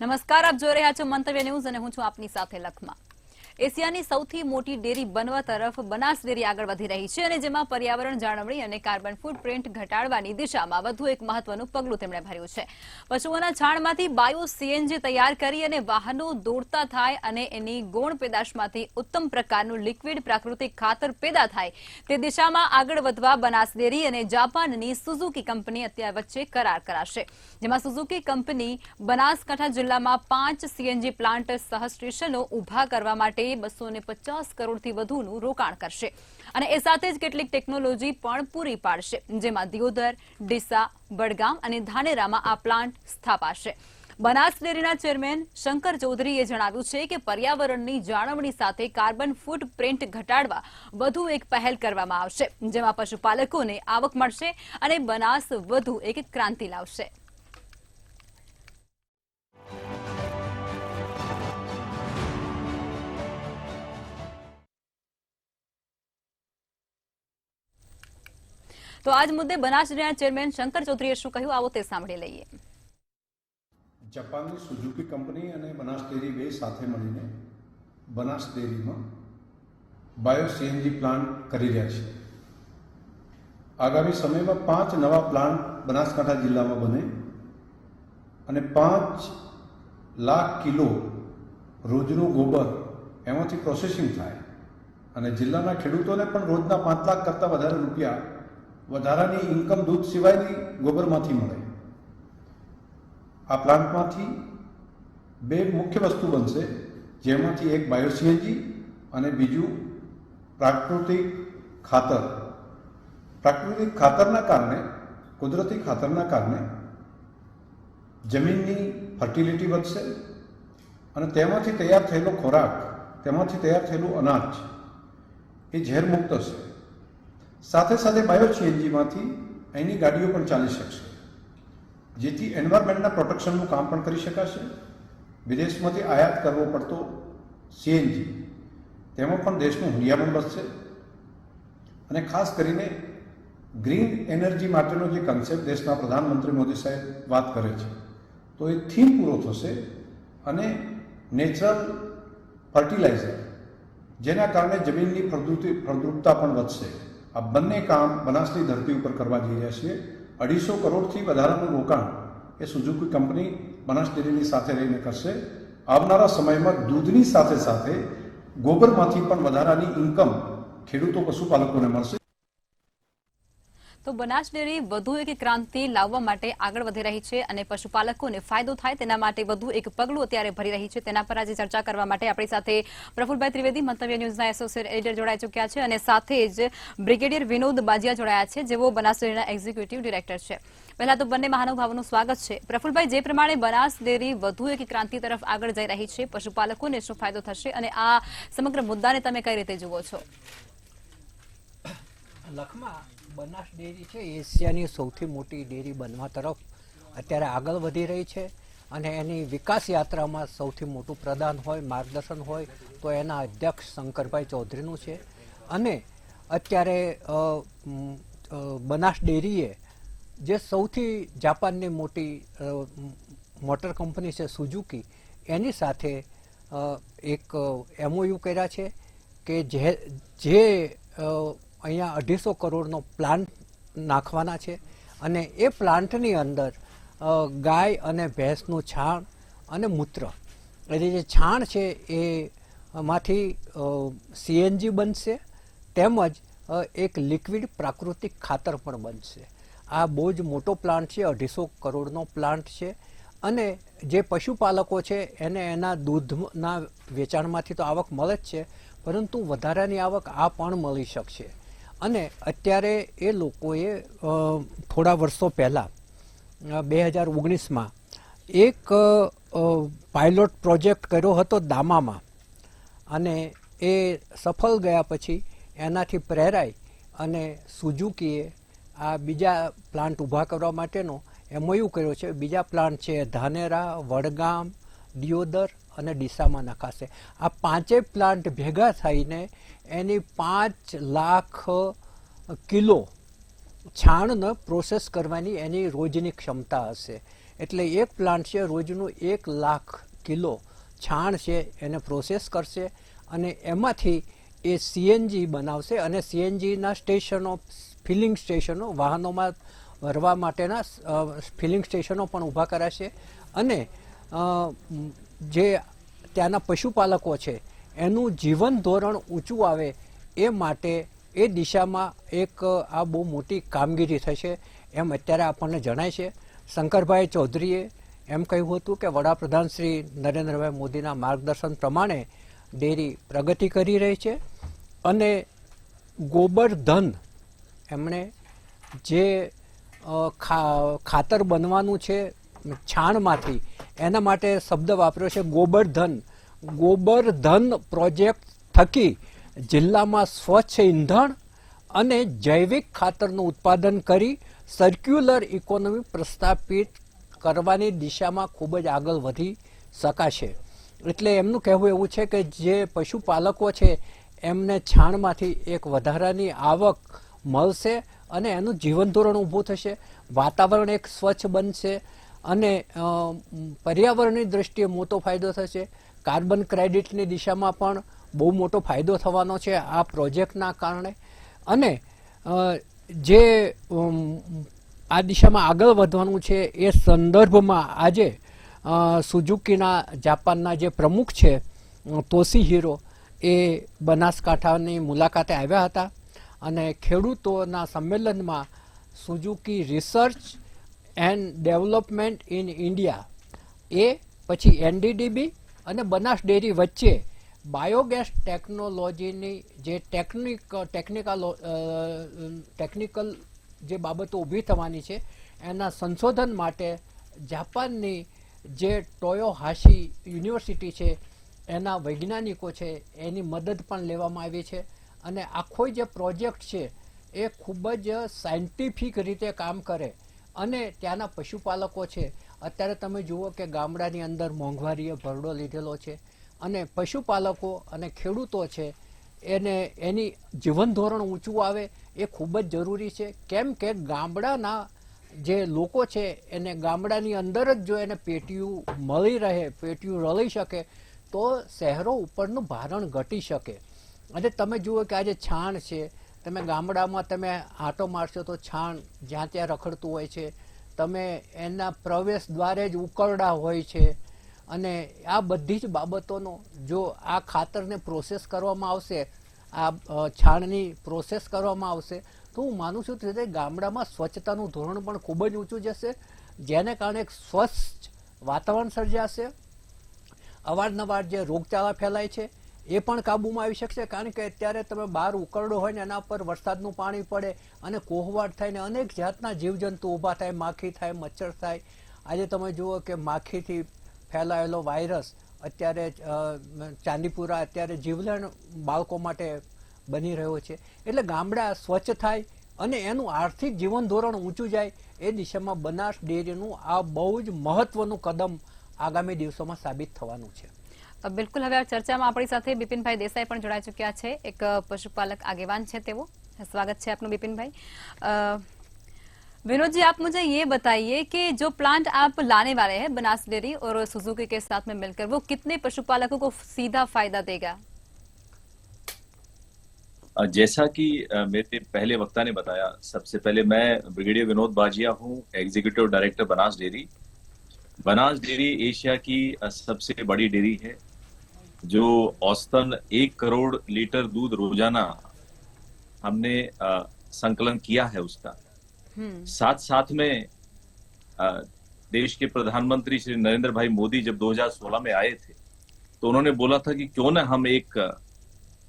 નમસ્કાર, આપ જોઈ રહ્યા છો મંતવ્ય ન્યૂઝ અને હું છું આપની સાથે લખમા। એશિયાની સૌથી મોટી ડેરી બનવા તરફ બનાસ ડેરી આગળ વધી રહી છે અને જેમાં પર્યાવરણ જાળવણી અને કાર્બન ફૂટપ્રિન્ટ ઘટાડવાની દિશામાં વધુ એક મહત્વનું પગલું તેમણે ભર્યું છે। પશુઓના છાણમાંથી બાયો સીએનજી તૈયાર કરી અને વાહનો દોડતા થાય અને એની ગૌણ પેદાશમાંથી ઉત્તમ પ્રકારનું લિક્વિડ પ્રાકૃતિક ખાતર પેદા થાય તે દિશામાં આગળ વધવા બનાસ ડેરી અને જાપાનની સુઝુકી કંપની અત્યારે વચ્ચે કરાર કરાશે, જેમાં સુઝુકી કંપની બનાસકાંઠા જિલ્લામાં 5 સીએનજી પ્લાન્ટ સહ સ્ટેશનો ઊભા કરવા માટે 250 કરોડથી વધુનું રોકાણ કરશે અને એ સાથે જ કેટલીક ટેકનોલોજી પણ પૂરી પાડશે, જેમાં દિયોદર, ડીસા, બડગામ અને ધાનેરામાં આ પ્લાન્ટ સ્થાપાશે। બનાસ ડેરીના ચેરમેન શંકર ચૌધરીએ જણાવ્યું છે કે પર્યાવરણની જાળવણી સાથે કાર્બન ફૂટપ્રિન્ટ ઘટાડવા વધુ એક પહેલ કરવામાં આવશે, જેમાં પશુપાલકોને આવક મળશે અને બનાસ વધુ એક ક્રાંતિ લાવશે। તો આજ મુદ્દે બનાસ ડેરીના ચેરમેન શંકર ચૌધરીએ શું કહ્યું, આવો તે સાંભળી લઈએ। જાપાનની સુઝુકી કંપની અને બનાસ ડેરી બે સાથે મળીને બનાસ ડેરીમાં બાયો સીએનજી પ્લાન્ટ કરી રહ્યા છે। આગામી સમયમાં 5 નવા પ્લાન્ટ બનાસકાંઠા જિલ્લામાં બને અને 5 લાખ કિલો રોજનું ગોબર એમાંથી પ્રોસેસિંગ થાય અને જિલ્લાના ખેડૂતોને પણ રોજના 5 લાખ કરતાં વધારે રૂપિયા વધારાની ઇન્કમ દૂધ સિવાયની ગોબરમાંથી મળે। આ પ્લાન્ટમાંથી 2 મુખ્ય વસ્તુ બનશે, જેમાંથી એક બાયો સીએનજી અને બીજું પ્રાકૃતિક ખાતર। પ્રાકૃતિક ખાતરના કારણે, કુદરતી ખાતરના કારણે જમીનની ફર્ટિલિટી વધશે અને તેમાંથી તૈયાર થયેલો ખોરાક, તેમાંથી તૈયાર થયેલું અનાજ એ ઝેરમુક્ત હશે। સાથે સાથે બાયો સીએનજીમાંથી અહીંની ગાડીઓ પણ ચાલી શકશે, જેથી એન્વાયરમેન્ટના પ્રોટેક્શનનું કામ પણ કરી શકાશે। વિદેશમાંથી આયાત કરવો પડતો સીએનજી, તેમાં પણ દેશનું હુંડિયામણ વધશે અને ખાસ કરીને ગ્રીન એનર્જી માટેનો જે કન્સેપ્ટ દેશના પ્રધાનમંત્રી મોદી સાહેબ વાત કરે છે, તો એ થીમ પૂરો થશે અને નેચરલ ફર્ટિલાઇઝર, જેના કારણે જમીનની ફળદ્રુપતા પણ વધશે। આ બંને કામ બનાસની ધરતી ઉપર કરવા જઈ રહ્યા છીએ। 250 કરોડથી વધારાનું રોકાણ એ સુઝુકી કંપની બનાસ ડેરીની સાથે રહીને કરશે। આવનારા સમયમાં દૂધની સાથે સાથે ગોબરમાંથી પણ વધારાની ઇન્કમ ખેડૂતો પશુપાલકોને મળશે। તો બનાસ ડેરી વધુ એક ક્રાંતિ લાવવા માટે આગળ વધી રહી છે અને પશુપાલકોને ફાયદો થાય તેના માટે વધુ એક પગલું અત્યારે ભરી રહી છે। તેના પર આજે ચર્ચા કરવા માટે આપણી સાથે પ્રફુલભાઈ ત્રિવેદી, મંતવ્ય ન્યૂઝના એસોસિએટ એડિટર જોડાઈ ચૂક્યા છે અને સાથે જ બ્રિગેડિયર વિનોદ બાજીયા જોડાયા છે, જેઓ બનાસ ડેરીના એક્ઝિક્યુટિવ ડિરેક્ટર છે। પહેલા તો બંને મહાનુભાવોનું સ્વાગત છે। પ્રફુલભાઈ, જે પ્રમાણે બનાસ ડેરી વધુ એક ક્રાંતિ તરફ આગળ જઈ રહી છે, પશુપાલકોને શું ફાયદો થશે અને આ સમગ્ર મુદ્દાને તમે કઈ રીતે જુઓ છો? લખમા, બનાસ ડેરી છે એશિયાની સૌથી મોટી ડેરી બનવા તરફ અત્યારે આગળ વધી રહી છે અને એની વિકાસ યાત્રામાં સૌથી મોટું પ્રદાન હોય, માર્ગદર્શન હોય તો એના અધ્યક્ષ શંકરભાઈ ચૌધરીનું છે। અને અત્યારે બનાસ ડેરીએ જે સૌથી જાપાનની મોટી મોટર કંપની છે સુઝુકી, એની સાથે એક એમઓયુ કર્યા છે કે જે અહીંયા 250 કરોડનો પ્લાન્ટ નાખવાના છે અને એ પ્લાન્ટની અંદર ગાય અને ભેંસનું છાણ અને મૂત્ર, એટલે જે છાણ છે એમાંથી સીએનજી બનશે, તેમજ એક લિક્વિડ પ્રાકૃતિક ખાતર પણ બનશે। આ બહુ જ મોટો પ્લાન્ટ છે, 250 કરોડનો પ્લાન્ટ છે અને જે પશુપાલકો છે એને એના દૂધના વેચાણમાંથી તો આવક મળે જ છે, પરંતુ વધારાની આવક આ પણ મળી શકશે। અને અત્યારે એ લોકોએ થોડા વર્ષો પહેલાં 2019માં એક પાયલોટ પ્રોજેક્ટ કર્યો હતો દામામાં અને એ સફળ ગયા પછી એનાથી પ્રેરાઈ અને સુઝુકીએ આ બીજા પ્લાન્ટ ઊભા કરવા માટેનો એમઓયુ કર્યો છે। બીજા પ્લાન્ટ છે ધાનેરા, વડગામ, દિયોદર અને ડીસામાં નખાશે। આ 5 પ્લાન્ટ ભેગા થઈને એની 5 લાખ કિલો છાણને પ્રોસેસ કરવાની એની રોજની ક્ષમતા હશે. એટલે એક પ્લાન્ટ છે રોજનું 1 લાખ કિલો છાણ છે એને પ્રોસેસ કરશે અને એમાંથી એ સીએનજી બનાવશે અને સીએનજીના સ્ટેશનો, ફિલિંગ સ્ટેશનો, વાહનોમાં ભરવા માટેના ફિલિંગ સ્ટેશનો પણ ઊભા કરાશે અને જે ત્યાંના પશુપાલકો છે એનું જીવન ધોરણ ઊંચું આવે એ માટે એ દિશામાં એક આ બહુ મોટી કામગીરી થશે એમ અત્યારે આપણને જણાય છે. શંકરભાઈ ચૌધરીએ એમ કહ્યું હતું કે વડાપ્રધાન શ્રી નરેન્દ્રભાઈ મોદીના માર્ગદર્શન પ્રમાણે ડેરી પ્રગતિ કરી રહી છે અને ગોબરધન એમણે જે ખાતર બનવાનું છે છાણમાંથી એના માટે શબ્દ વાપર્યો છે ગોબરધન. ગોબરધન પ્રોજેક્ટ થકી જિલ્લામાં સ્વચ્છ ઈંધણ અને જૈવિક ખાતરનું ઉત્પાદન કરી સર્ક્યુલર ઇકોનોમી પ્રસ્થાપિત કરવાની દિશામાં ખૂબ જ આગળ વધી શકાશે. એટલે એમનું કહેવું એવું છે કે જે પશુપાલકો છે એમને છાણમાંથી એક વધારાની આવક મળશે અને એનું જીવન ધોરણ ઊભું થશે, વાતાવરણ એક સ્વચ્છ બનશે અને પર્યાવરણની દ્રષ્ટિએ મોટો ફાયદો થશે. કાર્બન ક્રેડિટની દિશામાં પણ બહુ મોટો ફાયદો થવાનો છે આ પ્રોજેક્ટના કારણે. અને જે આ દિશામાં આગળ વધવાનું છે એ સંદર્ભમાં આજે સુઝુકીના જાપાનના જે પ્રમુખ છે તોશીહિરો એ બનાસકાંઠાની મુલાકાતે આવ્યા હતા અને ખેડૂતોના સંમેલનમાં Suzuki research and development in India એ પછી એનડીડીબી અને બનાસ ડેરી વચ્ચે બાયોગેસ ટેકનોલોજીની જે ટેકનિકલ જે બાબતો ઊભી થવાની છે એના સંશોધન માટે જાપાનની જે ટોયોહાશી યુનિવર્સિટી છે એના વૈજ્ઞાનિકો છે એની મદદ પણ લેવામાં આવી છે અને આખો જે પ્રોજેક્ટ છે એ ખૂબ જ સાયન્ટિફિક રીતે કામ કરે અને ત્યાંના પશુપાલકો છે. અત્યારે તમે જુઓ કે ગામડાની અંદર મોંઘવારીએ ભરડો લીધેલો છે અને પશુપાલકો અને ખેડૂતો છે એને એની જીવન ધોરણ ઊંચું આવે એ ખૂબ જ જરૂરી છે. કેમ કે ગામડાના જે લોકો છે એને ગામડાની અંદર જ જો એને પેટીયું મળી રહે, પેટીયું રળી શકે તો શહેરો ઉપરનું ભારણ ઘટી શકે. અને તમે જુઓ કે આજે છાણ છે, તમે ગામડામાં તમે આંટો મારશો તો છાણ જ્યાં ત્યાં રખડતું હોય છે, તમે એના પ્રવેશ દ્વારે જ ઉકરડા હોય છે અને આ બધી જ બાબતોનો જો આ ખાતરને પ્રોસેસ કરવામાં આવશે, આ છાણની પ્રોસેસ કરવામાં આવશે તો હું માનું છું કે ગામડામાં સ્વચ્છતાનું ધોરણ પણ ખૂબ જ ઊંચું જશે, જેને કારણે એક સ્વચ્છ વાતાવરણ સર્જાશે. અવારનવાર જે રોગચાળા ફેલાય છે એ પણ કાબૂમાં આવી શકશે. કારણ કે અત્યારે તમે બહાર ઉકરડો હોય ને એના પર વરસાદનું પાણી પડે અને કોહવાટ થાય ને અનેક જાતના જીવજંતુ ઊભા થાય, માખી થાય, મચ્છર થાય. આજે તમે જુઓ કે માખીથી ફેલાયેલો વાયરસ અત્યારે ચાંદીપુરા અત્યારે જીવલેણ બાળકો માટે બની રહ્યો છે. એટલે ગામડા સ્વચ્છ થાય અને એનું આર્થિક જીવન ધોરણ ઊંચું જાય એ દિશામાં બનાસ ડેરીનું આ બહુ જ મહત્વનું કદમ આગામી દિવસોમાં સાબિત થવાનું છે. બિલકુલ. હવે આ ચર્ચામાં આપણી સાથે બિપિનભાઈ દેસાઈ પણ જોડાઈ ચૂક્યા છે, એક પશુપાલક આગેવાન છે તેઓ. स्वागत है आपका बिपिन भाई। विनोद जी, आप मुझे ये बताइए कि जो प्लांट आप लाने वाले हैं बनास डेयरी और सुजुकी के साथ में मिलकर, वो कितने पशुपालकों को सीधा फायदा देगा? जैसा कि मेरे पहले वक्ता ने बताया, सबसे पहले मैं ब्रिगेडियर विनोद बाजिया हूं, executive director Banas dairy. Banas dairy Asia की सबसे बड़ी डेयरी है जो औसतन 1 करोड़ लीटर दूध रोजाना हमने संकलन किया है उसका। साथ साथ में देश के प्रधानमंत्री श्री नरेंद्र भाई मोदी जब 2016 में आए थे तो उन्होंने बोला था कि क्यों न हम एक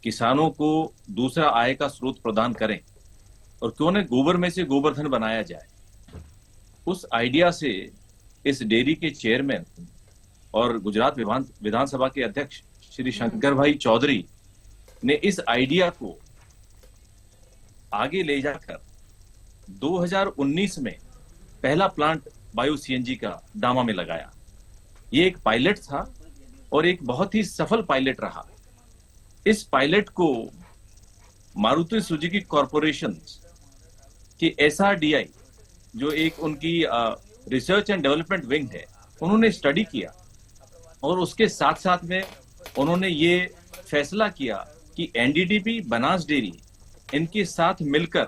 किसानों को दूसरा आय का स्रोत प्रदान करें और क्यों न गोबर में से गोवर्धन बनाया जाए। उस आइडिया से इस डेयरी के चेयरमैन और गुजरात विधानसभा के अध्यक्ष श्री शंकर भाई चौधरी ने इस आइडिया को आगे ले जाकर 2019 में पहला प्लांट बायो सीएनजी का डामा में लगाया। ये एक पायलट था और एक बहुत ही सफल पायलट रहा। इस पायलट को मारुति सुजुकी कॉरपोरेशन कि SRDI जो एक उनकी रिसर्च एंड डेवलपमेंट विंग है, उन्होंने स्टडी किया और उसके साथ साथ में उन्होंने ये फैसला किया कि NDDB बनास डेयरी इनके साथ मिलकर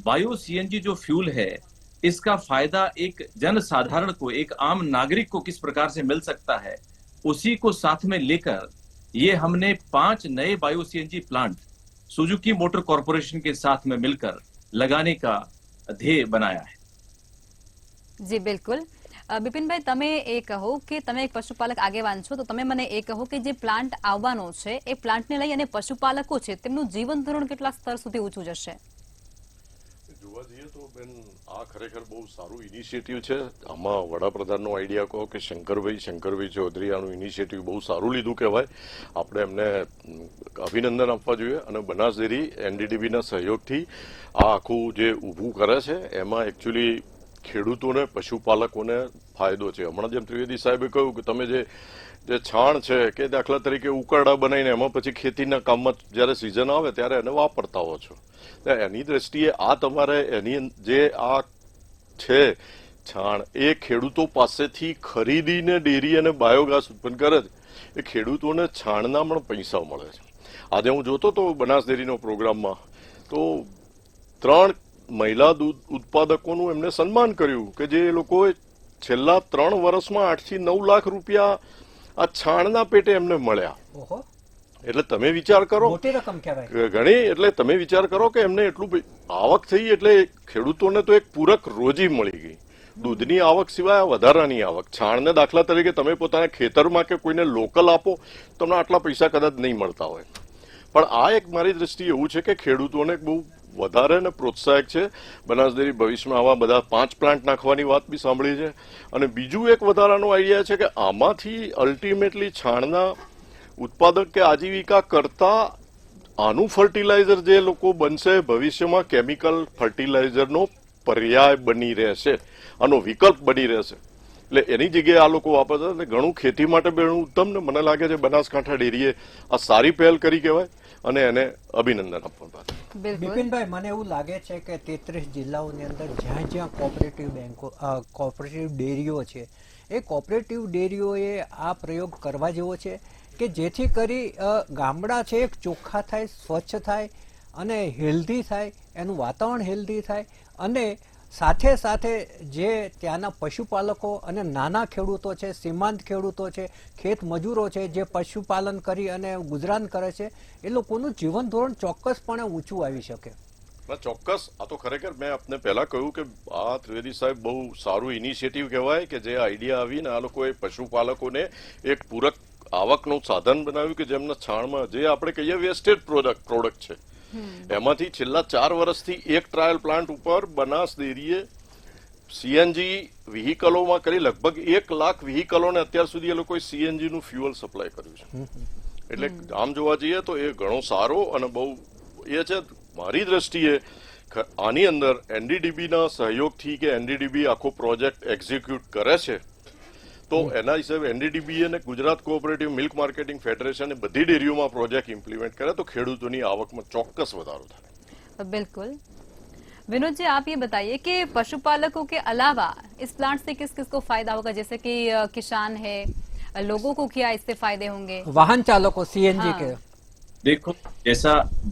बायो CNG जो फ्यूल है इसका फायदा एक जन साधारण को, एक आम नागरिक को किस प्रकार से मिल सकता है, उसी को साथ में लेकर ये हमने 5 नए bio CNG plant Suzuki motor corporation के साथ में मिलकर लगाने का ध्येय बनाया है। જી બિલકુલ બિપિનભાઈ, તમે એ કહો કે તમે એક પશુપાલક આગેવાન છો, તો તમે મને એ કહો કે જે પ્લાન્ટ આવવાનો છે એ પ્લાન્ટને લઈ અને પશુપાલકો છે તેમનું જીવન ધોરણ કેટલા સ્તર સુધી ઊંચું જશે? જોવા જઈએ તો બેન, આ ખરેખર બહુ સારું ઇનિશિયેટિવ છે. આમાં વડાપ્રધાનનો આઈડિયા કહો કે શંકરભાઈ ચૌધરી આનું ઇનિશિયેટિવ બહુ સારું લીધું કહેવાય. આપણે એમને અભિનંદન આપવા જોઈએ. અને બનાસ ડેરી NDDBના સહયોગથી આ આખું જે ઊભું કરે છે એમાં એકચ્યુઅલી ખેડૂતોને, પશુપાલકોને ફાયદો છે. હમણાં જેમ ત્રિવેદી સાહેબે કહ્યું કે તમે જે છાણ છે કે દાખલા તરીકે ઉકરડા બનાવીને એમાં પછી ખેતીના કામમાં જ્યારે સિઝન આવે ત્યારે એને વાપરતા હો છો, એની દ્રષ્ટિએ આ તમારે એની જે આ છે છાણ એ ખેડૂતો પાસેથી ખરીદીને ડેરી અને બાયોગેસ ઉત્પન્ન કરે છે. એ ખેડૂતોને છાણના પણ પૈસા મળે છે. આજે હું જોતો હતો બનાસ ડેરીનો પ્રોગ્રામમાં, તો 3 મહિલા દૂધ ઉત્પાદકોનું એમને સન્માન કર્યું કે જે લોકોએ છેલ્લા 3 વર્ષમાં 8 થી 9 લાખ રૂપિયા આ છાણના પેટે એમને મળ્યા. ઓહો, એટલે તમે વિચાર કરો, મોટી રકમ કહેવાય ઘણી. એટલે તમે વિચાર કરો કે એમને એટલું આવક થઈ, એટલે ખેડૂતોને તો એક પૂરક રોજી મળી ગઈ. દૂધની આવક સિવાય વધારાની આવક. છાણને દાખલા તરીકે તમે પોતાના ખેતરમાં કે કોઈને લોકલ આપો, તમને આટલા પૈસા કદાચ નહીં મળતા હોય. પણ આ એક મારી દ્રષ્ટિએ એવું છે કે ખેડૂતોને બહુ વધારે ને પ્રોત્સાહક છે. બનાસ ડેરી ભવિષ્યમાં આવા બધા 5 પ્લાન્ટ નાખવાની વાત બી સાંભળી છે. અને બીજું એક વધારાનો આઈડિયા છે કે આમાંથી અલ્ટિમેટલી છાણના ઉત્પાદક કે આજીવિકા કરતા આનું ફર્ટિલાઇઝર જે લોકો બનશે ભવિષ્યમાં કેમિકલ ફર્ટિલાઇઝરનો પર્યાય બની રહેશે, આનો વિકલ્પ બની રહેશે. એટલે એની જગ્યાએ આ લોકો વાપરશે અને ઘણું ખેતી માટે ઘણું ઉત્તમ. ને મને લાગે છે બનાસકાંઠા ડેરીએ આ સારી પહેલ કરી કહેવાય અને એને અભિનંદન આપવા. બિપિનભાઈ, મને એવું લાગે છે કે 33 જિલ્લાઓની અંદર જ્યાં જ્યાં કોઓપરેટિવ બેંકો, કોઓપરેટિવ ડેરીઓ છે, એ કોઓપરેટિવ ડેરીઓએ આ પ્રયોગ કરવા જેવો છે કે જેથી કરી ગામડા છે એક ચોખ્ખા થાય, સ્વચ્છ થાય અને હેલ્ધી થાય, એનું વાતાવરણ હેલ્ધી થાય. અને સાથે સાથે જે ત્યાંના પશુપાલકો અને નાના ખેડૂતો છે, સીમાંત ખેડૂતો છે, ખેત મજૂરો છે, જે પશુપાલન કરી અને ગુજરાન કરે છે, એ લોકોનું જીવન ધોરણ ચોક્કસપણે ઊંચું આવી શકે. ચોક્કસ. આ તો ખરેખર મેં આપને પહેલા કહ્યું કે આ ત્રિવેદી સાહેબ બહુ સારું ઇનિશિયેટિવ કહેવાય કે જે આઈડિયા આવીને આ લોકોએ પશુપાલકોને એક પૂરક આવકનું સાધન બનાવ્યું કે જેમના છાણમાં જે આપણે કહીએ વેસ્ટેડ પ્રોડક્ટ છે એમાંથી છેલ્લા 4 વર્ષથી એક ટ્રાયલ પ્લાન્ટ ઉપર બનાસ ડેરીએ CNG વ્હીકલોમાં કરી લગભગ 1 લાખ વ્હીકલોને અત્યાર સુધી એ લોકોએ CNG નું ફ્યુઅલ સપ્લાય કર્યું છે. એટલે આમ જોવા જઈએ તો એ ઘણો સારો અને બહુ એ છે. મારી દ્રષ્ટિએ આની અંદર NDDBના સહયોગથી કે NDDB આખો પ્રોજેક્ટ એક્ઝિક્યુટ કરે છે તો એના હિસાબે NDDB અને Gujarat cooperative milk marketing federation બધી ડેરીઓમાં પ્રોજેક્ટ ઇમ્પ્લિમેન્ટ કરે તો ખેડૂતોની આવકમાં ચોક્કસ વધારો થાય. बिल्कुल. विनोद जी, आप ये बताइए कि पशुपालकों के अलावा इस प्लांट से किस किस को फायदा होगा? जैसे कि किसान है, लोगों को क्या इससे फायदे होंगे? वाहन चालकों CNG के. देखो,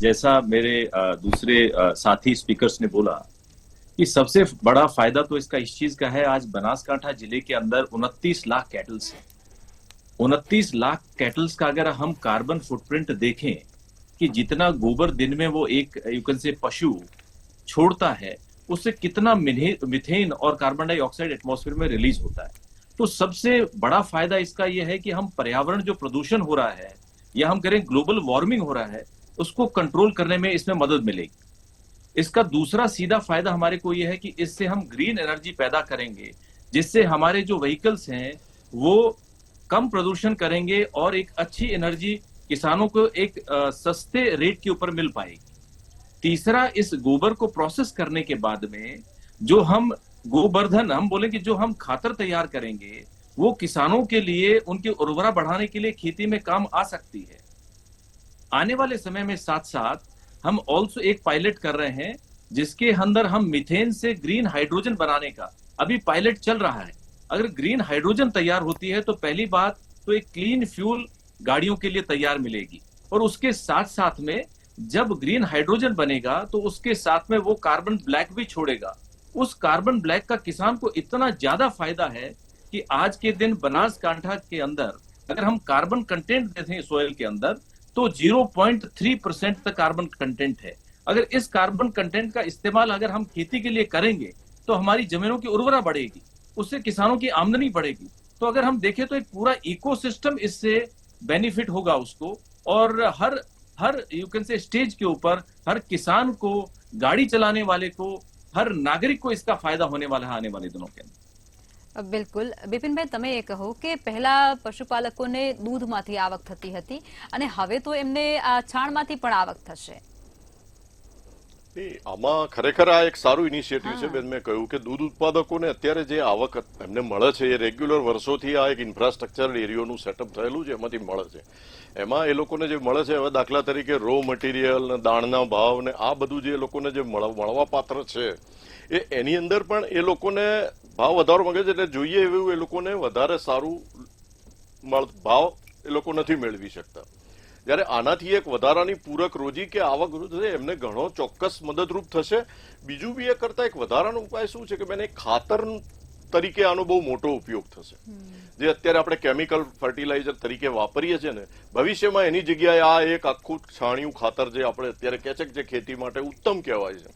जैसा मेरे दूसरे साथी स्पीकर्स ने बोला कि सबसे बड़ा फायदा तो इसका इस चीज का है, आज बनासकांठा जिले के अंदर 29 लाख कैटल्स हैं. 29 लाख कैटल्स का अगर हम कार्बन फुटप्रिंट देखें कि जितना गोबर दिन में वो एक यू कैन से पशु छोड़ता है, उससे कितना मिथेन और कार्बन डाइऑक्साइड एटमॉस्फेयर में रिलीज होता है. तो सबसे बड़ा फायदा इसका यह है कि हम पर्यावरण जो प्रदूषण हो रहा है या हम करें ग्लोबल वार्मिंग हो रहा है, उसको कंट्रोल करने में इसमें मदद मिलेगी. इसका दूसरा सीधा फायदा हमारे को यह है कि इससे हम ग्रीन एनर्जी पैदा करेंगे, जिससे हमारे जो व्हीकल्स हैं वो कम प्रदूषण करेंगे और एक अच्छी एनर्जी किसानों को एक सस्ते रेट के ऊपर मिल पाएगी. तीसरा, इस गोबर को प्रोसेस करने के बाद में जो हम गोवर्धन हम बोले कि जो हम खातर तैयार करेंगे वो किसानों के लिए उनकी उर्वरा बढ़ाने के लिए खेती में काम आ सकती है. आने वाले समय में साथ साथ हम ऑल्सो एक पायलट कर रहे हैं जिसके अंदर हम मीथेन से ग्रीन हाइड्रोजन बनाने का अभी पायलट चल रहा है। अगर ग्रीन हाइड्रोजन तैयार होती है तो पहली बात तो एक क्लीन फ्यूल गाड़ियों के लिए तैयार मिलेगी, और उसके साथ साथ में जब ग्रीन हाइड्रोजन बनेगा तो उसके साथ में वो कार्बन ब्लैक भी छोड़ेगा। उस कार्बन ब्लैक का किसान को इतना ज्यादा फायदा है कि आज के दिन बनासकांठा के अंदर अगर हम कार्बन कंटेंट देते हैं सोयल के अंदर तो 0.3% तक कार्बन कंटेंट है। अगर इस कार्बन कंटेंट का इस्तेमाल अगर हम खेती के लिए करेंगे तो हमारी जमीनों की उर्वरा बढ़ेगी, उससे किसानों की आमदनी बढ़ेगी। तो अगर हम देखें तो एक पूरा इकोसिस्टम इससे बेनिफिट होगा उसको, और हर यू कैन से स्टेज के ऊपर हर किसान को, गाड़ी चलाने वाले को, हर नागरिक को इसका फायदा होने वाला है आने वाले दिनों के अंदर। બિલકુલ બિપિનભાઈ, તમે એ કહો કે પહેલા પશુપાલકોને દૂધમાંથી આવક થતી હતી અને હવે તો એમને આ છાણમાંથી પણ આવક થશે. આમાં ખરેખર આ એક સારું ઇનિશિયેટિવ છે બેન. મેં કહ્યું કે દૂધ ઉત્પાદકોને અત્યારે જે આવક એમને મળે છે એ રેગ્યુલર વર્ષોથી આ એક ઇન્ફ્રાસ્ટ્રક્ચર ડેરીઓનું સેટઅપ થયેલું છે એમાંથી મળે છે. એમાં એ લોકોને જે મળે છે હવે દાખલા તરીકે રો મટીરિયલ ને દાણના ભાવ ને આ બધું જે એ લોકોને જે મળવા પાત્ર છે એની અંદર પણ એ લોકોને ભાવ વધારો માંગે છે, એટલે જોઈએ એવું એ લોકોને વધારે સારું ભાવ એ લોકો નથી મેળવી શકતા. જ્યારે આનાથી એક વધારાની પૂરક રોજી કે આવક થશે એમને ઘણો ચોક્કસ મદદરૂપ થશે. બીજું બી એ કરતા એક વધારાનો ઉપાય શું છે કે બેન, ખાતર તરીકે આનો બહુ મોટો ઉપયોગ થશે. જે અત્યારે આપણે કેમિકલ ફર્ટિલાઇઝર તરીકે વાપરીએ છીએ ને, ભવિષ્યમાં એની જગ્યાએ આ એક આખું છાણિયું ખાતર જે આપણે અત્યારે કહે છે કે જે ખેતી માટે ઉત્તમ કહેવાય છે,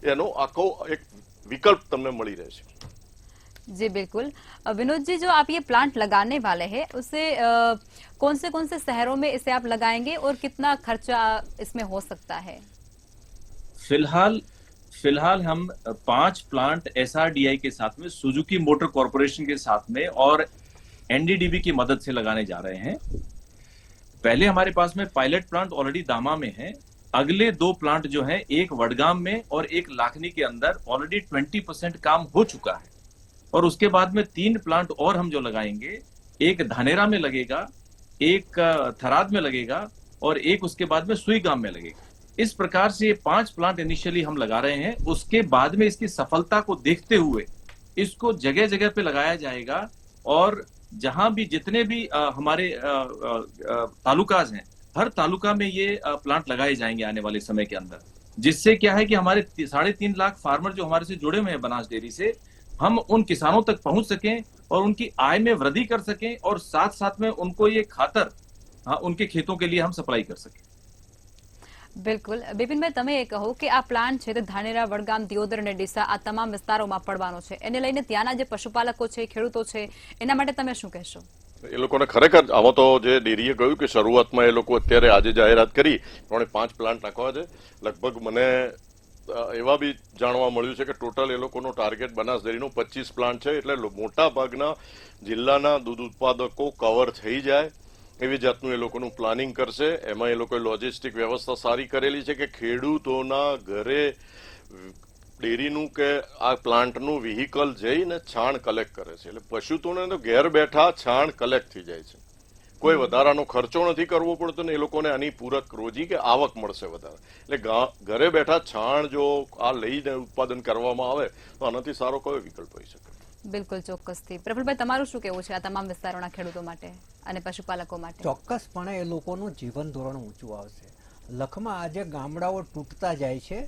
એનો આખો એક વિકલ્પ તમને મળી રહેશે. जी बिल्कुल. विनोद जी, जो आप ये प्लांट लगाने वाले हैं उसे कौन से शहरों में इसे आप लगाएंगे और कितना खर्चा इसमें हो सकता है? फिलहाल हम 5 प्लांट एसआरडीआई के साथ में, सुजुकी मोटर कॉरपोरेशन के साथ में और एनडीडीबी की मदद से लगाने जा रहे हैं. पहले हमारे पास में पायलट प्लांट ऑलरेडी दामा में है. अगले 2 प्लांट जो है, एक वडगाम में और एक लाखनी के अंदर ऑलरेडी 20% काम हो चुका है, और उसके बाद में 3 प्लांट और हम जो लगाएंगे, एक धानेरा में लगेगा, एक थराद में लगेगा और एक उसके बाद में सुईगाम में लगेगा. इस प्रकार से ये 5 प्लांट इनिशियली हम लगा रहे हैं. उसके बाद में इसकी सफलता को देखते हुए इसको जगह जगह पे लगाया जाएगा, और जहां भी जितने भी हमारे तालुकाज हैं, हर तालुका में ये प्लांट लगाए जाएंगे आने वाले समय के अंदर. जिससे क्या है कि हमारे 3.5 लाख फार्मर जो हमारे से जुड़े हुए हैं बनास डेयरी से, हम उन किसानों तक पहुंच सकें और उनकी आय में वृद्धि कर सकें, और साथ साथ में उनको ये खातर उनके खेतों के लिए हम सप्लाई कर सकें. બિલકુલ. બિપિનભાઈ, તમે એ કહો કે આ પ્લાન્ટ છે તે ધાનેરા, વડગામ, દિયોદર અને ડીસા આ તમામ વિસ્તારોમાં પડવાનો છે. એને લઈને ત્યાંના જે પશુપાલકો છે, ખેડૂતો છે, એના માટે તમે શું કહેશો? એ લોકોને ખરેખર આમાં તો જે ડેરીએ કહ્યું કે શરૂઆતમાં એ લોકો અત્યારે આજે જાહેરાત કરી પણ 5 પ્લાન્ટ નાખવા છે. લગભગ મને એવા બી જાણવા મળ્યું છે કે ટોટલ એ લોકોનો ટાર્ગેટ બનાસ ડેરીનો 25 પ્લાન્ટ છે, એટલે મોટા ભાગના જિલ્લાના દૂધ ઉત્પાદકો કવર થઈ જાય એવી જાતનું એ લોકોનું પ્લાનિંગ કરશે. એમાં એ લોકોએ લોજિસ્ટિક વ્યવસ્થા સારી કરેલી છે કે ખેડૂતોના ઘરે ડેરીનું કે આ પ્લાન્ટનું વ્હીકલ જઈને છાણ કલેક્ટ કરે છે, એટલે પશુઓને તો ઘેર બેઠા છાણ કલેક્ટ થઈ જાય છે. કોઈ વધારાનો ખર્ચો નથી કરવો પડતો ને એ લોકોને આની પૂરક રોજી કે આવક મળશે વધારે. એટલે ઘરે બેઠા છાણ જો આ લઈને ઉત્પાદન કરવામાં આવે તો આનાથી સારો કયો વિકલ્પ હોઈ શકે? બિલકુલ, ચોક્કસથી. પ્રફુલભાઈ, તમારું શું કહેવું છે આ તમામ વિસ્તારોના ખેડૂતો માટે અને પશુપાલકો માટે? ચોક્કસપણે એ લોકોનું જીવન ધોરણ ઊંચું આવશે. લખમાં આજે ગામડાઓ તૂટતા જાય છે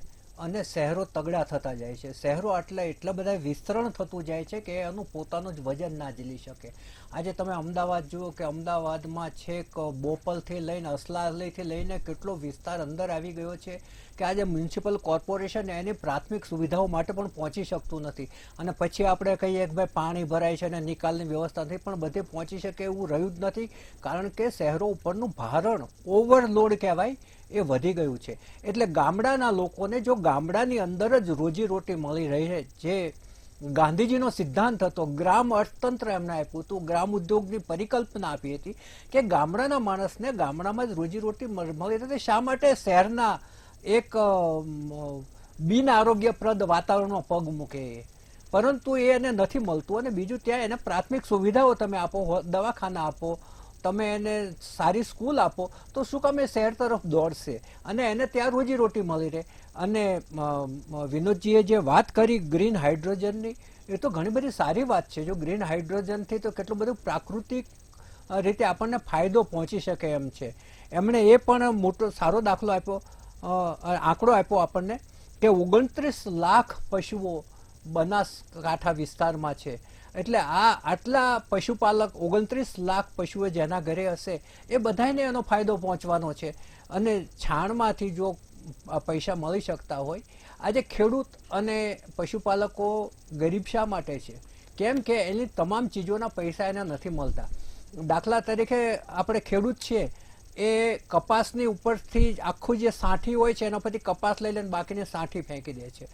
અને શહેરો તગડા થતા જાય છે. શહેરો એટલા બધા વિસ્તરણ થતું જાય છે કે એનું પોતાનું જ વજન ના ઝીલી શકે. આજે તમે અમદાવાદ જુઓ કે અમદાવાદમાં છેક બોપલથી લઈને અસલાલીથી લઈને કેટલો વિસ્તાર અંદર આવી ગયો છે કે આજે મ્યુનિસિપલ કોર્પોરેશન એની પ્રાથમિક સુવિધાઓ માટે પણ પહોંચી શકતું નથી. અને પછી આપણે કહીએ કે ભાઈ પાણી ભરાય છે અને નિકાલની વ્યવસ્થા નથી, પણ બધે પહોંચી શકે એવું રહ્યું જ નથી, કારણ કે શહેરો ઉપરનું ભારણ, ઓવરલોડ કહેવાય, એ વધી ગયું છે. એટલે ગામડાના લોકોને જો ગામડાની અંદર જ રોજીરોટી મળી રહી છે, જે ગાંધીજીનો સિદ્ધાંત હતો, ગ્રામ અર્થતંત્ર એમને આપ્યું હતું, ગ્રામ ઉદ્યોગની પરિકલ્પના આપી હતી કે ગામડાના માણસને ગામડામાં જ રોજીરોટી મળી રહે. શા માટે શહેરના એક બિન આરોગ્યપ્રદ વાતાવરણમાં પગ મૂકે? પરંતુ એ એને નથી મળતું. અને બીજું, ત્યાં એને પ્રાથમિક સુવિધાઓ તમે આપો, દવાખાના આપો, તમે એને સારી સ્કૂલ આપો તો શું કામ એ શહેર તરફ દોડશે અને એને ત્યાં રોજીરોટી મળી રહે. અને વિનોદજીએ જે વાત કરી ગ્રીન હાઇડ્રોજનની, એ તો ઘણી બધી સારી વાત છે. જો ગ્રીન હાઇડ્રોજનથી તો કેટલું બધું પ્રાકૃતિક રીતે આપણને ફાયદો પહોંચી શકે એમ છે. એમણે એ પણ મોટો સારો દાખલો આપ્યો, આંકડો આપ્યો આપણને કે 29 લાખ પશુઓ બનાસકાંઠા વિસ્તારમાં છે. એટલે આટલા પશુપાલક 29 લાખ પશુઓ જેના ઘરે હશે એ બધાને એનો ફાયદો પહોંચવાનો છે. અને છાણમાંથી જો પૈસા મળી શકતા હોય, આજે ખેડૂત અને પશુપાલકો ગરીબ શા માટે છે? કેમ કે એની તમામ ચીજોના પૈસા એને નથી મળતા. દાખલા તરીકે આપણે ખેડૂત છીએ એ કપાસની ઉપરથી આખું જે સાંઠી હોય છે એના પરથી કપાસ લઈ લઈને બાકીની સાંઠી ફેંકી દે છે.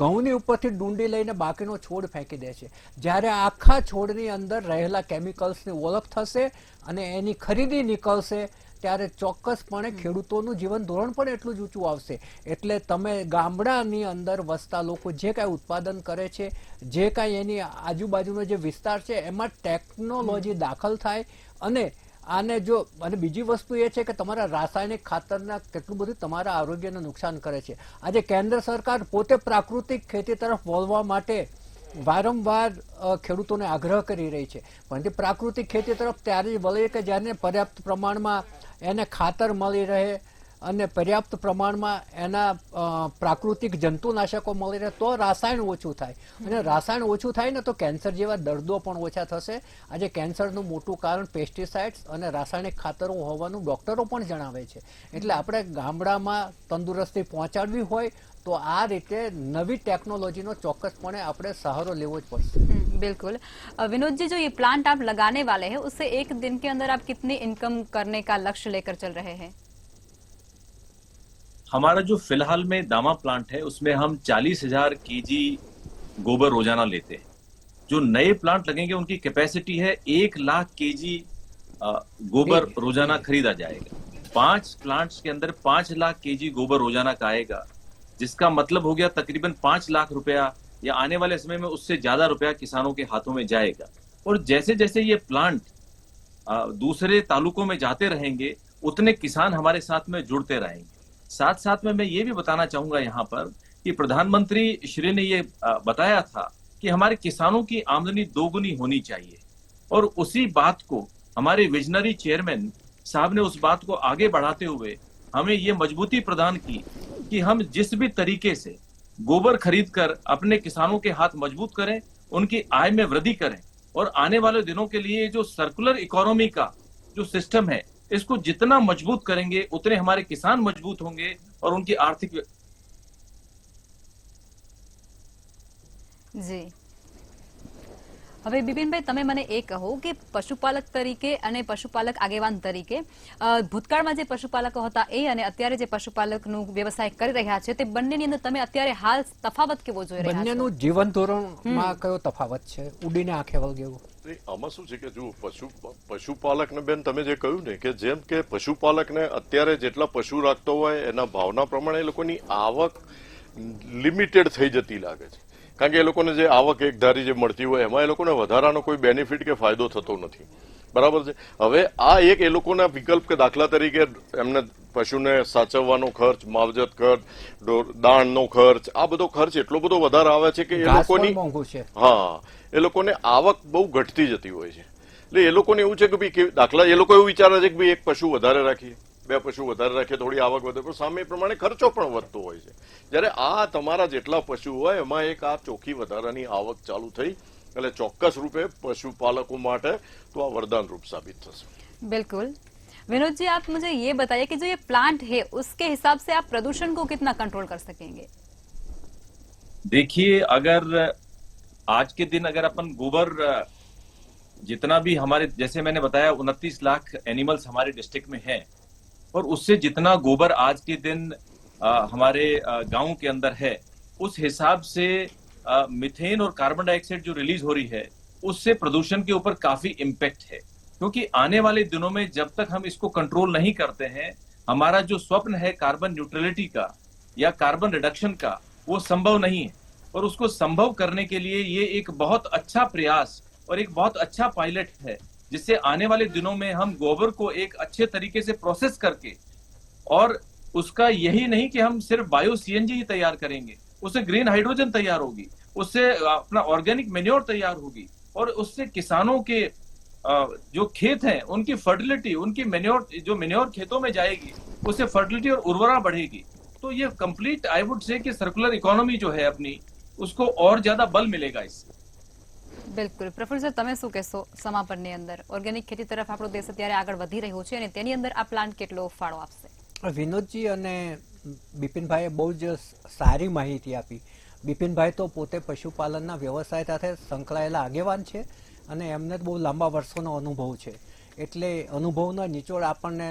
ઘઉંની ઉપરથી ડુંડી લઈને બાકીનો છોડ ફેંકી દે છે. જ્યારે આખા છોડની અંદર રહેલા કેમિકલ્સની ઓળખ થશે અને એની ખરીદી નીકળશે ત્યારે ચોક્કસપણે ખેડૂતોનું જીવન ધોરણ પણ એટલું જ ઊંચું આવશે. એટલે તમે ગામડાની અંદર વસતા લોકો જે કાંઈ ઉત્પાદન કરે છે, જે કાંઈ એની આજુબાજુનો જે વિસ્તાર છે એમાં ટેકનોલોજી દાખલ થાય. અને બીજી વસ્તુ એ છે કે તમારા રાસાયણિક ખાતરના કેટલું બધું તમારા આરોગ્યને નુકસાન કરે છે. આજે કેન્દ્ર સરકાર પોતે પ્રાકૃતિક ખેતી તરફ વળવા માટે વારંવાર ખેડૂતોને આગ્રહ કરી રહી છે, પણ તે પ્રાકૃતિક ખેતી તરફ ત્યારે જ વળે કે જ્યારે પર્યાપ્ત પ્રમાણમાં એને ખાતર મળી રહે અને પર્યાપ્ત પ્રમાણમાં એના પ્રાકૃતિક જંતુનાશકો મળી રહે તો રાસાયણ ઓછું થાય. અને રાસાયણ ઓછું થાય ને તો કેન્સર જેવા દર્દો પણ ઓછા થશે. આજે કેન્સરનું મોટું કારણ પેસ્ટિસાઇડ્સ અને રાસાયણિક ખાતરો હોવાનું ડોક્ટરો પણ જણાવે છે. એટલે આપણે ગામડામાં તંદુરસ્તી પહોંચાડવી હોય તો આ રીતે નવી ટેक्नोलॉजी ચોક્કસपणे આપણે સહારો લેવો જ પડશે. बिल्कुल. विनोद जी, जो ये प्लांट आप लगाने वाले हैं उससे एक दिन के अंदर आप कितनी इनकम करने का लक्ष्य लेकर चल रहे हैं? हमारा जो फिलहाल में दामा प्लांट है उसमें हम 40,000 केजी गोबर रोजाना लेते हैं. जो नए प्लांट लगेंगे उनकी कैपेसिटी है 1 लाख केजी गोबर रोजाना खरीदा जाएगा. 5 प्लांट्स के अंदर 5 लाख केजी गोबर रोजाना का आएगा, जिसका मतलब हो गया तकरीबन 5 लाख रुपया, या आने वाले समय में उससे ज्यादा रुपया किसानों के हाथों में जाएगा. और जैसे जैसे ये प्लांट दूसरे तालुकों में जाते रहेंगे उतने किसान हमारे साथ में जुड़ते रहेंगे. साथ साथ में मैं ये भी बताना चाहूंगा यहाँ पर कि प्रधानमंत्री श्री ने ये बताया था कि हमारे किसानों की आमदनी दोगुनी होनी चाहिए, और उसी बात को हमारे विजनरी चेयरमैन साहब ने उस बात को आगे बढ़ाते हुए हमें ये मजबूती प्रदान की कि हम जिस भी तरीके से गोबर खरीद कर अपने किसानों के हाथ मजबूत करें, उनकी आय में वृद्धि करें, और आने वाले दिनों के लिए जो सर्कुलर इकोनॉमी का जो सिस्टम है इसको जितना मजबूत करेंगे उतने हमारे किसान मजबूत होंगे और उनकी आर्थिक. जी, હવે બિપિનભાઈ તમે મને એ કહો કે પશુપાલક તરીકે અને પશુપાલક આગેવાન તરીકે ભૂતકાળમાં જે પશુપાલકો હતા એ અને અત્યારે જે પશુપાલકનું વ્યવસાય કરી રહ્યા છે તે બંનેની અંદર તમે અત્યારે હાલ તફાવત કેવો જોઈ રહ્યા છો? બંનેનું જીવન ધોરણમાં કયો તફાવત છે? ઉડીને આંખે વળગેવું. આમાં શું છે કે જો પશુપાલકને બેન તમે જે કહ્યું ને કે જેમ કે પશુપાલકને અત્યારે જેટલા પશુ રાખતો હોય એના ભાવના પ્રમાણે એ લોકોની આવક લિમિટેડ થઈ જતી લાગે છે. કારણ કે એ લોકોને જે આવક એકધારી જે મળતી હોય એમાં એ લોકોને વધારાનો કોઈ બેનિફિટ કે ફાયદો થતો નથી. બરાબર છે. હવે આ એક એ લોકોના વિકલ્પ કે દાખલા તરીકે એમને પશુને સાચવવાનો ખર્ચ, માવજત ખર્ચ, દાણનો ખર્ચ, આ બધો ખર્ચ એટલો બધો વધારે આવે છે કે એ લોકોની એ લોકોને આવક બહુ ઘટતી જતી હોય છે. એટલે એ લોકોને એવું છે કે ભાઈ દાખલા એ લોકો એવું વિચારે છે કે ભાઈ એક પશુ વધારે રાખીએ, 2 પશુ વધારે રાખીએ, થોડી આવક વધે, પણ સામે એ પ્રમાણે ખર્ચો પણ વધતો હોય છે. જ્યારે આ તમારા જેટલા પશુ હોય એમાં એક આ ચોખ્ખી વધારાની આવક ચાલુ થઈ એટલે ચોક્કસ રૂપે पशुपालकों માટે तो આ वरदान रूप साबित થશે. बिल्कुल. विनोद जी, आप मुझे ये बताइए कि जो ये प्लांट है उसके हिसाब से आप प्रदूषण को कितना कंट्रोल कर सकेंगे? देखिए, अगर आज के दिन अगर अपन गोबर जितना भी हमारे, जैसे मैंने बताया 29 लाख एनिमल्स हमारे डिस्ट्रिक्ट में हैं, और उससे जितना गोबर आज के दिन हमारे गांव के अंदर है उस हिसाब से मिथेन और कार्बन डाइऑक्साइड जो रिलीज हो रही है उससे प्रदूषण के ऊपर काफी इम्पैक्ट है. क्योंकि आने वाले दिनों में जब तक हम इसको कंट्रोल नहीं करते हैं, हमारा जो स्वप्न है कार्बन न्यूट्रलिटी का या कार्बन रिडक्शन का, वो संभव नहीं है. और उसको संभव करने के लिए ये एक बहुत अच्छा प्रयास और एक बहुत अच्छा पायलट है जिससे आने वाले दिनों में हम गोबर को एक अच्छे तरीके से प्रोसेस करके, और उसका यही नहीं कि हम सिर्फ बायो सीएनजी ही तैयार करेंगे, उससे ग्रीन हाइड्रोजन तैयार होगी, उससे अपना ऑर्गेनिक मेन्योर तैयार होगी, और उससे किसानों के जो खेत हैं उनकी फर्टिलिटी, उनकी मेन्योर, जो मेन्योर खेतों में जाएगी उससे फर्टिलिटी और उर्वरा बढ़ेगी। तो ये कंप्लीट आई वुड से कि सर्कुलर इकोनॉमी जो है अपनी, उसको और ज्यादा बल मिलेगा इससे। બિલકુલ પ્રોફેસર, તમે શું કહેશો સમાપનની અંદર? ઓર્ગેનિક ખેતી તરફ આપણો દેશ અત્યારે આગળ વધી રહ્યો છે અને તેની અંદર આ પ્લાન્ટ કેટલો ફાળો આપશે? વિનોદજી અને બિપિનભાઈએ બહુ જ સારી માહિતી આપી. બિપિનભાઈ તો પોતે પશુપાલનના વ્યવસાય સાથે સંકળાયેલા આગેવાન છે અને એમને બહુ લાંબા વર્ષોનો અનુભવ છે, એટલે અનુભવનો નિચોડ આપણને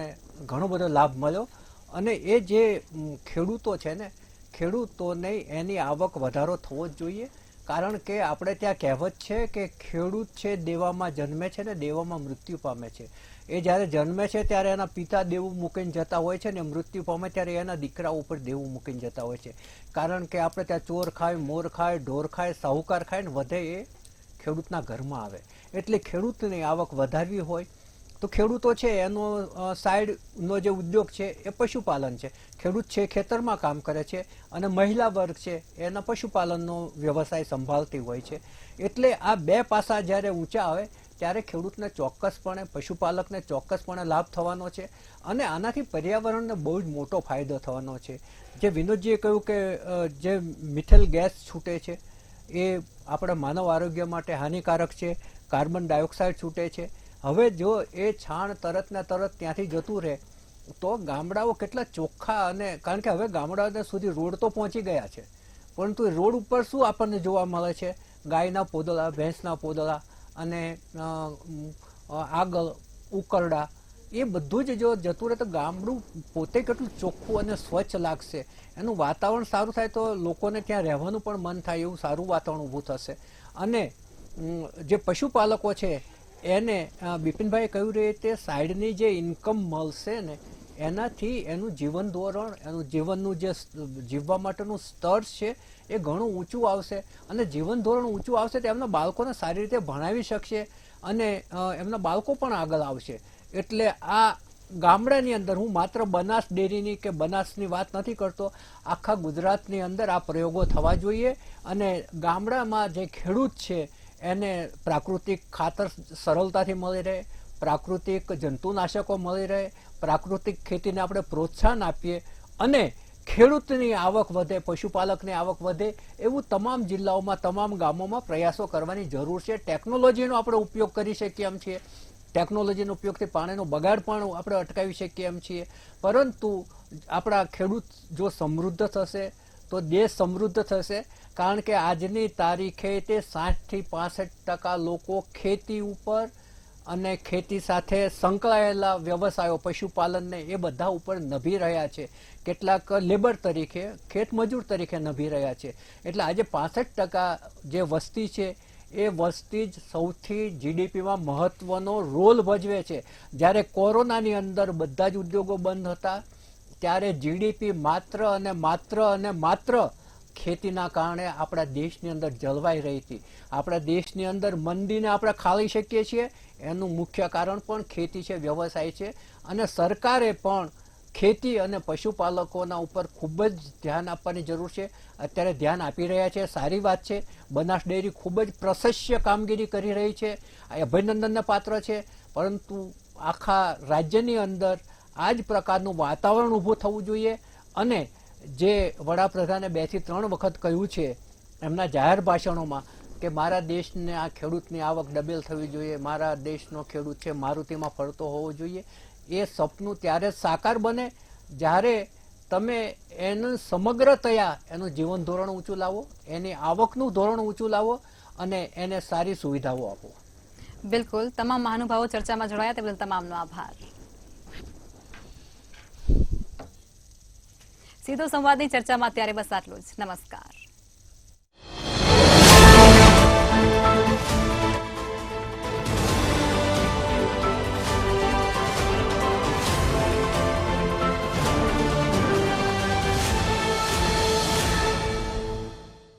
ઘણો બધો લાભ મળ્યો. અને એ જે ખેડૂતો છે ને, ખેડૂતોને એની આવક વધારો થવો જ જોઈએ. કારણ કે આપણે ત્યાં કહેવત છે કે ખેડૂત છે દેવામાં જન્મે છે ને દેવામાં મૃત્યુ પામે છે. એ જ્યારે જન્મે છે ત્યારે એના પિતા દેવું મૂકીને જતા હોય છે ને મૃત્યુ પામે ત્યારે એના દીકરાઓ ઉપર દેવું મૂકીને જતા હોય છે. કારણ કે આપણે ત્યાં ચોર ખાય, મોર ખાય, ઢોર ખાય, સાહુકાર ખાય ને વધે એ ખેડૂતના ઘરમાં આવે. એટલે ખેડૂતની આવક વધારવી હોય તો ખેડૂતો છે એનો સાઈડનો જે ઉદ્યોગ છે એ પશુપાલન છે. ખેડૂત છે ખેતરમાં કામ કરે છે અને મહિલા વર્ગ છે એના પશુપાલનનો વ્યવસાય સંભાળતી હોય છે. એટલે આ બે પાસા જ્યારે ઊંચા આવે ત્યારે ખેડૂતને ચોક્કસપણે, પશુપાલકને ચોક્કસપણે લાભ થવાનો છે અને આનાથી પર્યાવરણને બહુ જ મોટો ફાયદો થવાનો છે. જે વિનોદજીએ કહ્યું કે જે મિથેલ ગેસ છૂટે છે એ આપણા માનવ આરોગ્ય માટે હાનિકારક છે, કાર્બન ડાયોક્સાઇડ છૂટે છે. હવે જો એ છાણ તરત ને તરત ત્યાંથી જતું રહે તો ગામડાઓ કેટલા ચોખ્ખા, અને કારણ કે હવે ગામડાઓ સુધી રોડ તો પહોંચી ગયા છે, પરંતુ રોડ ઉપર શું આપણને જોવા મળે છે? ગાયના પોદળા, ભેંસના પોદળા અને આગળ ઉકરડા, એ બધું જ જો જતું રહે તો ગામડું પોતે કેટલું ચોખ્ખું અને સ્વચ્છ લાગશે. એનું વાતાવરણ સારું થાય તો લોકોને ત્યાં રહેવાનું પણ મન થાય એવું સારું વાતાવરણ ઊભું થશે. અને જે પશુપાલકો છે એને બિપિનભાઈએ કહ્યું રહે તે સાઈડની જે ઇન્કમ મળશે ને એનાથી એનું જીવન ધોરણ, એનું જીવનનું જે જીવવા માટેનું સ્તર છે એ ઘણું ઊંચું આવશે. અને જીવન ધોરણ ઊંચું આવશે તો એમના બાળકોને સારી રીતે ભણાવી શકશે અને એમના બાળકો પણ આગળ આવશે. એટલે આ ગામડાની અંદર, હું માત્ર બનાસ ડેરીની કે બનાસની વાત નથી કરતો, આખા ગુજરાતની અંદર આ પ્રયોગો થવા જોઈએ. અને ગામડામાં જે ખેડૂત છે એને પ્રાકૃતિક ખાતર સરળતાથી મળી રહે, પ્રાકૃતિક જંતુનાશકો મળી રહે, પ્રાકૃતિક ખેતીને આપણે પ્રોત્સાહન આપીએ અને ખેડૂતની આવક વધે, પશુપાલકની આવક વધે, એવું તમામ જિલ્લાઓમાં, તમામ ગામોમાં પ્રયાસો કરવાની જરૂર છે. ટેકનોલોજીનો આપણે ઉપયોગ કરી શકીએ એમ છીએ, ટેકનોલોજીનો ઉપયોગથી પાણીનો બગાડ પણ આપણે અટકાવી શકીએ એમ છીએ. પરંતુ આપણા ખેડૂત જો સમૃદ્ધ થશે તો દેશ સમૃદ્ધ થશે. કારણ કે આજની તારીખે તે 60 થી 65% લોકો ખેતી ઉપર અને ખેતી સાથે સંકળાયેલા વ્યવસાયો, પશુપાલનને એ બધા ઉપર નભી રહ્યા છે. કેટલાક લેબર તરીકે, ખેતમજૂર તરીકે નભી રહ્યા છે. એટલે આજે 65% જે વસ્તી છે એ વસ્તી જ સૌથી જીડીપીમાં મહત્વનો રોલ ભજવે છે. જ્યારે કોરોનાની અંદર બધા જ ઉદ્યોગો બંધ હતા ત્યારે જીડીપી માત્ર અને માત્ર અને માત્ર ખેતીના કારણે આપણા દેશની અંદર જળવાઈ રહી હતી. આપણા દેશની અંદર મંદીને આપણે ખાલી શકીએ છીએ એનું મુખ્ય કારણ પણ ખેતી છે, વ્યવસાય છે. અને સરકારે પણ ખેતી અને પશુપાલકોના ઉપર ખૂબ જ ધ્યાન આપવાની જરૂર છે. અત્યારે ધ્યાન આપી રહ્યા છે, સારી વાત છે. બનાસ ડેરી ખૂબ જ પ્રશસ્ય કામગીરી કરી રહી છે, આ અભિનંદનને પાત્ર છે. પરંતુ આખા રાજ્યની અંદર આ જ પ્રકારનું વાતાવરણ ઊભું થવું જોઈએ. અને જે વડાપ્રધાને 2 થી 3 વખત કહ્યું છે એમના જાહેર ભાષણોમાં કે મારા દેશને આ ખેડૂતની આવક ડબલ થવી જોઈએ, મારા દેશનો ખેડૂત છે મારુતિમાં ફરતો હોવો જોઈએ, એ સપનું ત્યારે જ સાકાર બને જ્યારે તમે એનું સમગ્રતયા એનું જીવન ધોરણ ઊંચું લાવો, એની આવકનું ધોરણ ઊંચું લાવો અને એને સારી સુવિધાઓ આપો. બિલકુલ, તમામ મહાનુભાવો ચર્ચામાં જોડાયા તે બદલ તમામનો આભાર. સીધો સંવાદની ચર્ચામાં અત્યારે બસ આટલું જ. નમસ્કાર.